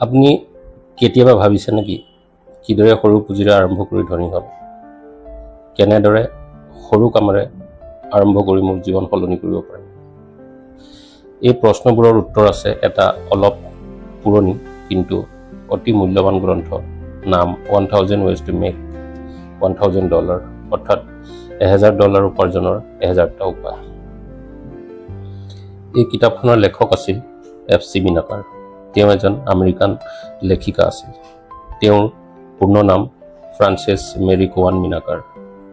আপুনি কেতিয়াবা ভাবিছে নেকি কিদৰে সৰু পুঁজিৰে আৰম্ভ কৰি ধনী হ'ল? কেনেদৰে সৰু কামেৰে আৰম্ভ কৰি মোৰ জীৱন সলনি কৰিব পাৰে? এই প্ৰশ্নবোৰৰ উত্তৰ আছে এটা অলপ পুৰণি কিন্তু অতি মূল্যৱান গ্ৰন্থ নাম 1000 Ways to Make $1000 অৰ্থাৎ $1000 উপাৰ্জনৰ 1000টা উপায়। এই কিতাপখনৰ লেখক আছিল F.C. মিনাকাৰ। তেওঁ এজন আমেৰিকান লেখিকা আছিল। তেওঁৰ পূৰ্ণ নাম ফ্ৰান্সেছ মেৰী কোৱান মিনাকাৰ।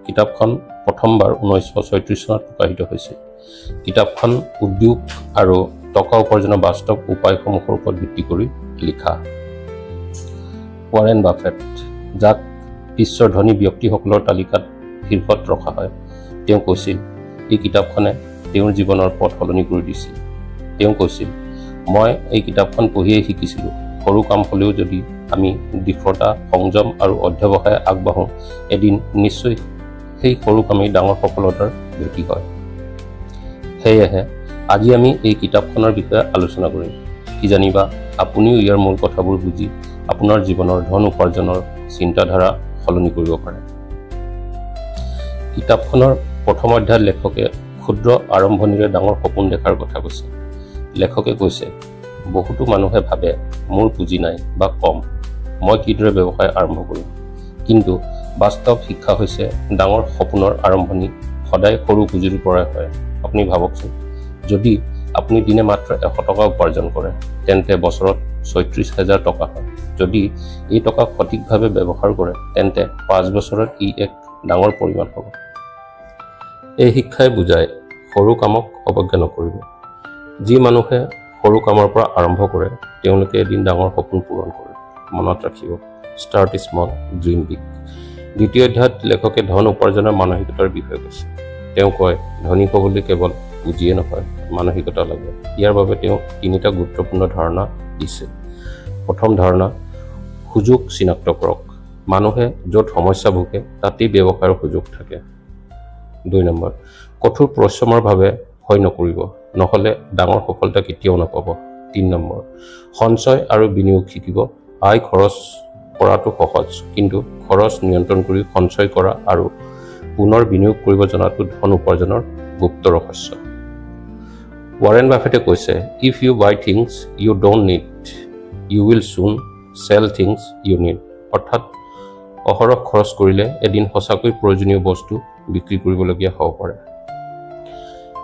কিতাপখন প্ৰথমবাৰ 1936 চনত প্ৰকাশিত হৈছিল। কিতাপখন উদ্যোগ আৰু টকা উপাৰ্জনৰ বাস্তৱ উপায়সমূহৰ ওপৰত ভিত্তি কৰি লিখা। ৱাৰেন বাফেট, যাক বিশ্বৰ ধনী ব্যক্তিসকলৰ তালিকাত শীৰ্ষত ৰখা হয়, তেওঁ কৈছিল এই কিতাপখনে তেওঁৰ জীৱনৰ পথ সলনি কৰি দিছিল। তেওঁ কৈছিল, মই এই কিতাপখন পঢ়িয়েই শিকিছিলোঁ, সৰু কাম হ'লেও যদি আমি দৃঢ়তা, সংযম আৰু অধ্যৱসায়ে আগবাঢ়োঁ, এদিন নিশ্চয় সেই সৰু কামেই ডাঙৰ সফলতাৰ ভেটি হয়। সেয়েহে আজি আমি এই কিতাপখনৰ বিষয়ে আলোচনা কৰিম। কিজানিবা আপুনিও ইয়াৰ মূল কথাবোৰ বুজি আপোনাৰ জীৱনৰ ধন উপাৰ্জনৰ চিন্তাধাৰা সলনি কৰিব পাৰে। কিতাপখনৰ প্ৰথম অধ্যায়ত লেখকে ক্ষুদ্ৰ আৰম্ভণিৰে ডাঙৰ সপোন দেখাৰ কথা কৈছে। লেখকে কৈছে, বহুতো মানুহে ভাবে মোৰ পুঁজি নাই বা কম, মই কিদৰে ব্যৱসায় আৰম্ভ কৰিম। কিন্তু বাস্তৱ শিক্ষা হৈছে ডাঙৰ সপোনৰ আৰম্ভণি সদায় সৰু পুঁজিৰ পৰাই হয়। আপুনি ভাবকচোন, যদি আপুনি দিনে মাত্ৰ 100 টকা উপাৰ্জন কৰে, তেন্তে বছৰত 36,000 টকা হয়। যদি এই টকা সঠিকভাৱে ব্যৱহাৰ কৰে, তেন্তে 5 বছৰত ই এক ডাঙৰ পৰিমাণ হ'ব। এই শিক্ষাই বুজায় সৰু কামক অৱজ্ঞা নকৰিব। যি মানুহে সৰু কামৰ পৰা আৰম্ভ কৰে, তেওঁলোকে এদিন ডাঙৰ সপোন পূৰণ কৰে। মনত ৰাখিব, ষ্টাৰ্ট স্মল, ড্ৰিম বিগ। দ্বিতীয় অধ্যায়ত লেখকে ধন উপাৰ্জনৰ মানসিকতাৰ বিষয়ে কৈছে। তেওঁ কয়, ধনী হ'বলৈ কেৱল পুঁজিয়ে নহয়, মানসিকতা লাগে। ইয়াৰ বাবে তেওঁ 3টা গুৰুত্বপূৰ্ণ ধাৰণা দিছে। প্ৰথম ধাৰণা, সুযোগ চিনাক্ত কৰক। মানুহে য'ত সমস্যা ভোগে তাতেই ব্যৱসায়ৰ সুযোগ থাকে। 2 নম্বৰ, কঠোৰ পৰিশ্ৰমৰ বাবে ভয় নকৰিব, নহ'লে ডাঙৰ সফলতা কেতিয়াও নাপাব। 3 নম্বৰ, সঞ্চয় আৰু বিনিয়োগ শিকিব। আয় খৰচ কৰাটো সহজ, কিন্তু খৰচ নিয়ন্ত্ৰণ কৰি সঞ্চয় কৰা আৰু পুনৰ বিনিয়োগ কৰিব জনাটো ধন উপাৰ্জনৰ গুপ্ত ৰহস্য। ৱাৰেন বাফেটে কৈছে, if you buy things you don't need, you will soon sell things you need. অৰ্থাৎ অহৰহ খৰচ কৰিলে এদিন সঁচাকৈ প্ৰয়োজনীয় বস্তু বিক্ৰী কৰিবলগীয়া হ'ব পাৰে।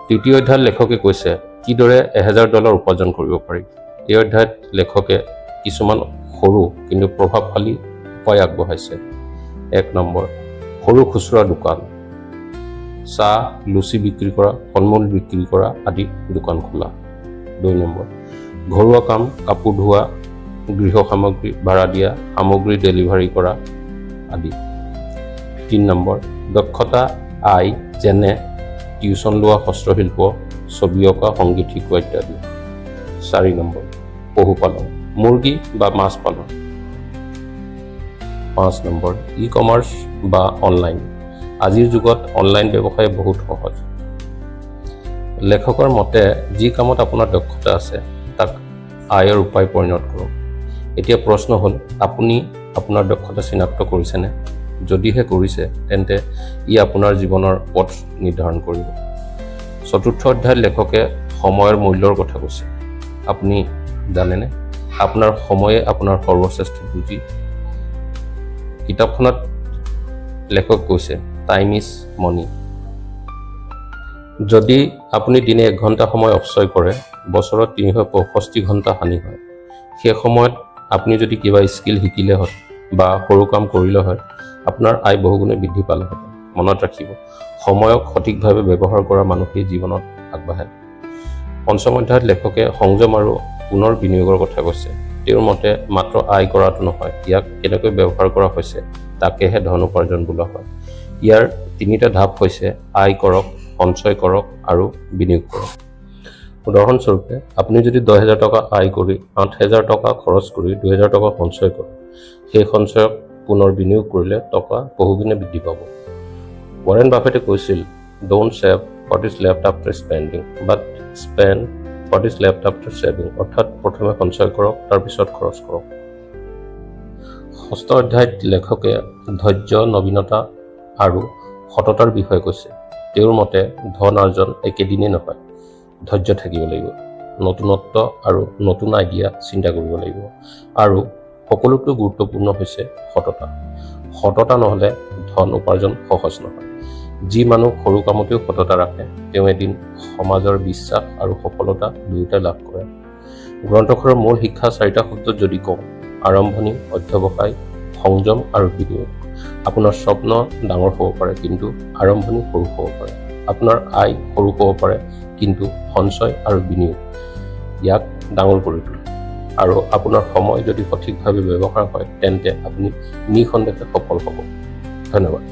তৃতীয় অধ্যায়ত লেখকে কৈছে, কিদৰে $1000 উপাৰ্জন কৰিব পাৰি। এই অধ্যায়ত লেখকে কিছুমান সৰু কিন্তু প্ৰভাৱশালী উপায় আগবঢ়াইছে। 1 নম্বৰ, সৰু খুচুৰা দোকান, চাহ, লুচি বিক্ৰী কৰা, ফল-মূল বিক্ৰী কৰা আদি দোকান খোলা। 2 নম্বৰ, ঘৰুৱা কাম, কাপোৰ ধোৱা, গৃহ সামগ্ৰী ভাড়া দিয়া, সামগ্ৰী ডেলিভাৰী কৰা আদি। 3 নম্বৰ, দক্ষতা আয়, যেনে টিউচন লোৱা, হস্তশিল্প, ছবি অঁকা, সংগীত শিকোৱা ইত্যাদি। 4 নম্বৰ, পশুপালন, মুৰ্গী বা মাছ পালন। 5 নম্বৰ, ই-কমাৰ্চ বা অনলাইন। আজিৰ যুগত অনলাইন ব্যৱসায় বহুত সহজ। লেখকৰ মতে, যি কামত আপোনাৰ দক্ষতা আছে তাক আয়ৰ উপায় পৰিণত কৰক। এতিয়া প্ৰশ্ন হ'ল, আপুনি আপোনাৰ দক্ষতা চিনাক্ত কৰিছেনে? যদিহে কৰিছে, তেন্তে ই আপোনাৰ জীৱনৰ পথ নিৰ্ধাৰণ কৰিব। 4ৰ্থ অধ্যায়ত লেখকে সময়ৰ মূল্যৰ কথা কৈছে। আপুনি জানেনে, আপোনাৰ সময়ে আপোনাৰ সৰ্বশ্ৰেষ্ঠ পুঁজি। কিতাপখনত লেখক কৈছে, টাইম ইজ মনি। যদি আপুনি দিনে 1 ঘণ্টা সময় অপচয় কৰে, বছৰত 365 ঘণ্টা হানি হয়। সেই সময়ত আপুনি যদি কিবা স্কিল শিকিলে হয় বা সৰু কাম কৰিলে হয়, আপোনাৰ আয় বহুগুণে বৃদ্ধি পালে হয়। মনত ৰাখিব, সময়ক সঠিকভাৱে ব্যৱহাৰ কৰা মানুহেই জীৱনত আগবাঢ়ে। 5ম অধ্যায়ত লেখকে সংযম আৰু পুনৰ বিনিয়োগৰ কথা কৈছে। তেওঁৰ মতে মাত্ৰ আয় কৰাটো নহয়, ইয়াক কেনেকৈ ব্যৱহাৰ কৰা হৈছে তাকেহে ধন উপাৰ্জন বোলা হয়। ইয়াৰ 3টা ধাপ হৈছে আয় কৰক, সঞ্চয় কৰক আৰু বিনিয়োগ কৰক। উদাহৰণস্বৰূপে, আপুনি যদি 10,000 টকা আয় কৰি 8,000 টকা খৰচ কৰি 2,000 টকা সঞ্চয় কৰে, সেই সঞ্চয়ক পুনৰ বিনিয়োগ কৰিলে টকা বহুগুণে বৃদ্ধি পাব। ৱাৰেন বাফেটে কৈছিল, don't save what is left after spending, but spend what is left after saving, অৰ্থাৎ প্ৰথমে সঞ্চয় কৰক, তাৰপিছত খৰচ কৰক। ষষ্ঠ অধ্যায়ত লেখকে ধৈৰ্য, নবীনতা আৰু সততাৰ বিষয়ে কৈছে। তেওঁৰ মতে ধন আৰ্জন একেদিনেই নহয়, ধৈৰ্য থাকিব লাগিব, নতুনত্ব আৰু নতুন আইডিয়া চিন্তা কৰিব লাগিব, আৰু সকলোতকৈ গুৰুত্বপূৰ্ণ হৈছে সততা। সততা নহ'লে ধন উপাৰ্জন সহজ নহয়। যি মানুহ সৰু কামতেও সততা ৰাখে তেওঁ এদিন সমাজৰ বিশ্বাস আৰু সফলতা দুয়োটাই লাভ কৰে। গ্ৰন্থখনৰ মূল শিক্ষা 4টা শব্দত যদি কওঁ, আৰম্ভণি, অধ্যৱসায়, সংযম আৰু বিনিয়োগ। আপোনাৰ স্বপ্ন ডাঙৰ হ'ব পাৰে কিন্তু আৰম্ভণি সৰু হ'ব পাৰে। আপোনাৰ আয় সৰু হ'ব পাৰে কিন্তু সঞ্চয় আৰু বিনিয়োগ ইয়াক ডাঙৰ কৰি তোলে। আৰু আপোনাৰ সময় যদি সঠিকভাৱে ব্যৱহাৰ হয় তেন্তে আপুনি নিঃসন্দেহে সফল হ'ব। ধন্যবাদ।